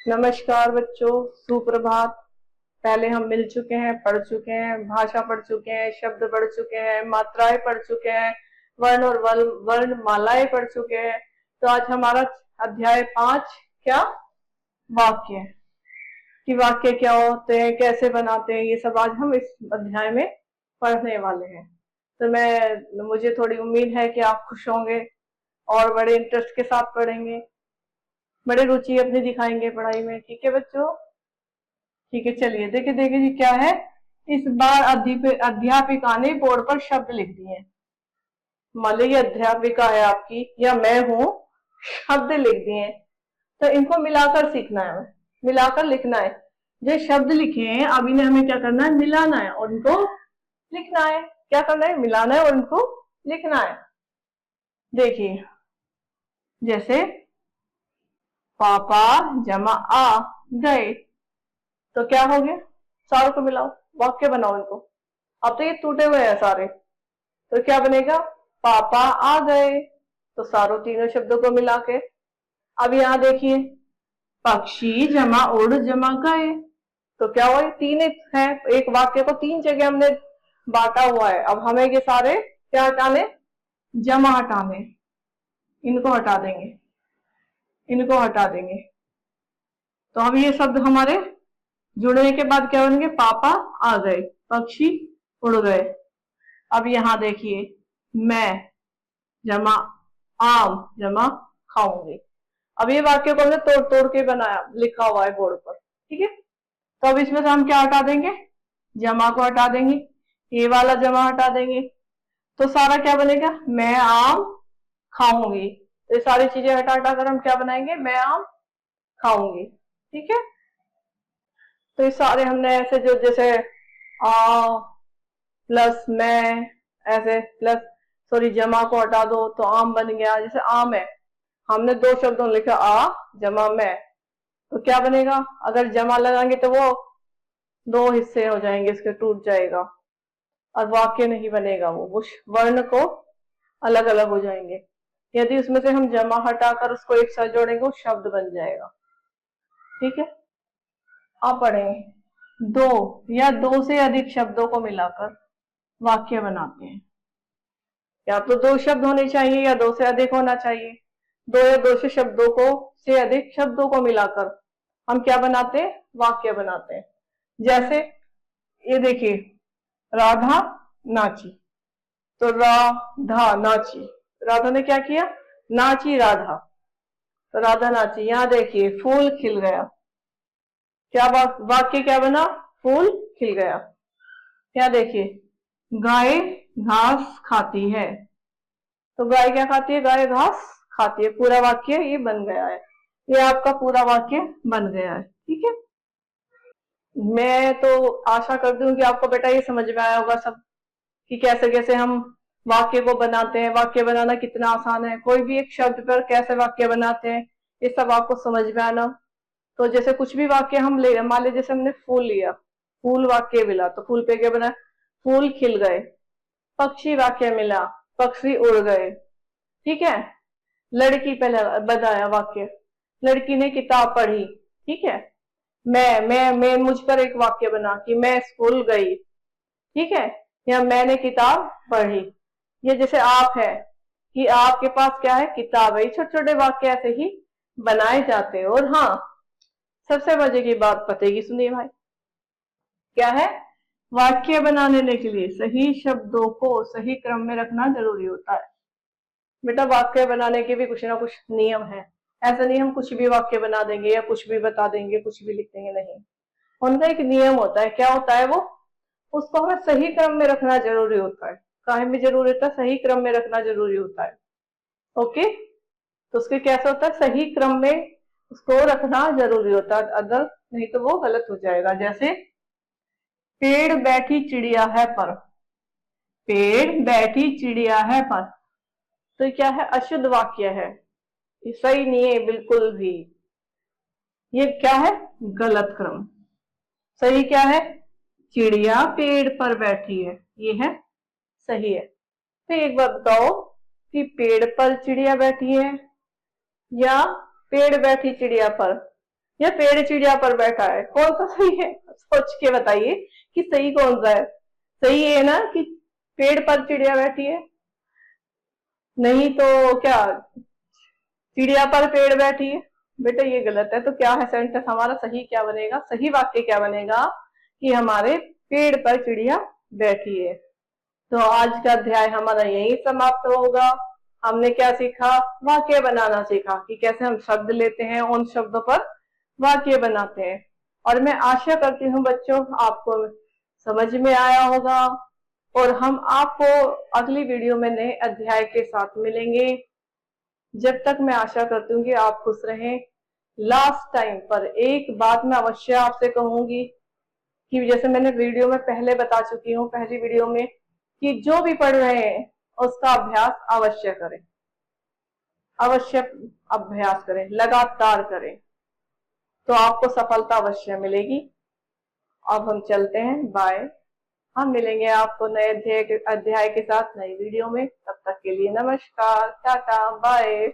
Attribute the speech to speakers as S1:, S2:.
S1: नमस्कार बच्चों, सुप्रभात। पहले हम मिल चुके हैं, पढ़ चुके हैं, भाषा पढ़ चुके हैं, शब्द पढ़ चुके हैं, मात्राएं पढ़ चुके हैं, वर्ण और वर्ण मालाएं पढ़ चुके हैं। तो आज हमारा अध्याय 5 क्या, वाक्य कि वाक्य क्या होते हैं, कैसे बनाते हैं, ये सब आज हम इस अध्याय में पढ़ने वाले हैं। तो मुझे थोड़ी उम्मीद है कि आप खुश होंगे और बड़े इंटरेस्ट के साथ पढ़ेंगे, बड़े रुचि अपनी दिखाएंगे पढ़ाई में। ठीक है बच्चों? ठीक है, चलिए देखिए देखिए जी क्या है। इस बार अध्यापिका ने बोर्ड पर शब्द लिख दिए। मान लीजिए अध्यापिका है आपकी या मैं हूं, शब्द लिख दिए, तो इनको मिलाकर सीखना है, मिलाकर लिखना है। जो शब्द लिखे हैं अब इन्हें हमें क्या करना है, मिलाना है और इनको लिखना है। क्या करना है, मिलाना है और इनको लिखना है। देखिए जैसे पापा जमा आ गए, तो क्या हो गया, सारों को मिलाओ, वाक्य बनाओ इनको। अब तो ये टूटे हुए हैं सारे, तो क्या बनेगा, पापा आ गए, तो सारों तीनों शब्दों को मिला के। अब यहां देखिए, पक्षी जमा उड़ जमा गए, तो क्या हुआ, तीन है, एक वाक्य को तीन जगह हमने बांटा हुआ है। अब हमें ये सारे क्या हटाने, जमा हटाने, इनको हटा देंगे, इनको हटा देंगे। तो अब ये शब्द हमारे जुड़ने के बाद क्या बनेंगे, पापा आ गए, पक्षी उड़ गए। अब यहां देखिए, मैं जमा आम जमा खाऊंगी। अब ये वाक्य को हमने तोड़ तोड़ के बनाया, लिखा हुआ है बोर्ड पर। ठीक है, तो अब इसमें से हम क्या हटा देंगे, जमा को हटा देंगे, ये वाला जमा हटा देंगे, तो सारा क्या बनेगा, मैं आम खाऊंगी। तो ये सारी चीजें हटा हटा कर हम क्या बनाएंगे, मैं आम खाऊंगी। ठीक है, तो ये सारे हमने ऐसे जो जैसे आ प्लस मैं, ऐसे प्लस सॉरी जमा को हटा दो तो आम बन गया। जैसे आम है, हमने दो शब्दों में लिखा आ जमा मैं, तो क्या बनेगा, अगर जमा लगाएंगे तो वो दो हिस्से हो जाएंगे, इसके टूट जाएगा और वाक्य नहीं बनेगा, वो वर्ण को अलग अलग हो जाएंगे। यदि उसमें से हम जमा हटाकर उसको एक साथ जोड़ेंगे, वो शब्द बन जाएगा। ठीक है, आप पढ़ेंगे, दो या दो से अधिक शब्दों को मिलाकर वाक्य बनाते हैं। या तो दो शब्द होने चाहिए या दो से अधिक होना चाहिए। दो या दो से शब्दों को से अधिक शब्दों को मिलाकर हम क्या बनाते हैं, वाक्य बनाते हैं। जैसे ये देखिए, राधा नाची, तो राधा नाची, राधा ने क्या किया, नाची राधा, तो राधा नाची। यहां देखिए फूल खिल गया, क्या वाक्य क्या बना, फूल खिल गया। क्या देखिए, गाय घास खाती है, तो गाय क्या खाती है, गाय घास खाती है। पूरा वाक्य ये बन गया है, ये आपका पूरा वाक्य बन गया है। ठीक है, मैं तो आशा करती हूँ कि आपको बेटा ये समझ में आया होगा सब, कि कैसे कैसे हम वाक्य को बनाते हैं। वाक्य बनाना कितना आसान है, कोई भी एक शब्द पर कैसे वाक्य बनाते हैं, ये सब आपको समझ में आना। तो जैसे कुछ भी वाक्य हम ले, मान लीजिए जैसे हमने फूल लिया, फूल वाक्य मिला, तो फूल पे क्या बना, फूल खिल गए। पक्षी वाक्य मिला, पक्षी उड़ गए। ठीक है, लड़की पहले बताया वाक्य, लड़की ने किताब पढ़ी। ठीक है, मैं मुझ पर एक वाक्य बना कि मैं स्कूल गई। ठीक है, या मैंने किताब पढ़ी। ये जैसे आप है कि आपके पास क्या है, किताब है। छोटे छोटे वाक्य ऐसे ही बनाए जाते हैं। और हाँ, सबसे मजे की बात पते की सुनिए भाई, क्या है, वाक्य बनाने के लिए सही शब्दों को सही क्रम में रखना जरूरी होता है। बेटा वाक्य बनाने के भी कुछ ना कुछ नियम है, ऐसा नहीं हम कुछ भी वाक्य बना देंगे या कुछ भी बता देंगे, कुछ भी लिख देंगे, नहीं। उनका एक नियम होता है, क्या होता है वो, उसको हमें सही क्रम में रखना जरूरी होता है। काहे में जरूरी होता है, सही क्रम में रखना जरूरी होता है। ओके, तो उसके कैसे होता है, सही क्रम में उसको रखना जरूरी होता है, अदर नहीं तो वो गलत हो जाएगा। जैसे पेड़ बैठी चिड़िया है पर, पेड़ बैठी चिड़िया है पर, तो क्या है, अशुद्ध वाक्य है, ये सही नहीं है बिल्कुल भी। ये क्या है, गलत क्रम। सही क्या है, चिड़िया पेड़ पर बैठी है, ये है सही है। तो एक बात बताओ कि पेड़ पर चिड़िया बैठी है या पेड़ बैठी चिड़िया पर, या पेड़ चिड़िया पर बैठा है, कौन सा सही है? सोच के बताइए कि सही कौन सा है। सही है ना कि पेड़ पर चिड़िया बैठी है? नहीं तो क्या चिड़िया पर पेड़ बैठी है? बेटा ये गलत है। तो क्या है सेंटेंस हमारा? सही क्या बनेगा? सही वाक्य क्या बनेगा कि हमारे पेड़ पर चिड़िया बैठी है। तो आज का अध्याय हमारा यही समाप्त होगा। हमने क्या सीखा? वाक्य बनाना सीखा कि कैसे हम शब्द लेते हैं, उन शब्दों पर वाक्य बनाते हैं। और मैं आशा करती हूँ बच्चों आपको समझ में आया होगा, और हम आपको अगली वीडियो में नए अध्याय के साथ मिलेंगे। जब तक मैं आशा करती हूँ कि आप खुश रहें। लास्ट टाइम पर एक बात मैं अवश्य आपसे कहूंगी कि जैसे मैंने वीडियो में पहले बता चुकी हूँ, पहली वीडियो में, कि जो भी पढ़ रहे हैं उसका अभ्यास अवश्य करें, अवश्य अभ्यास करें, लगातार करें, तो आपको सफलता अवश्य मिलेगी। अब हम चलते हैं, बाय। हम मिलेंगे आपको नए अध्याय के साथ नई वीडियो में। तब तक के लिए नमस्कार, टाटा, बाय।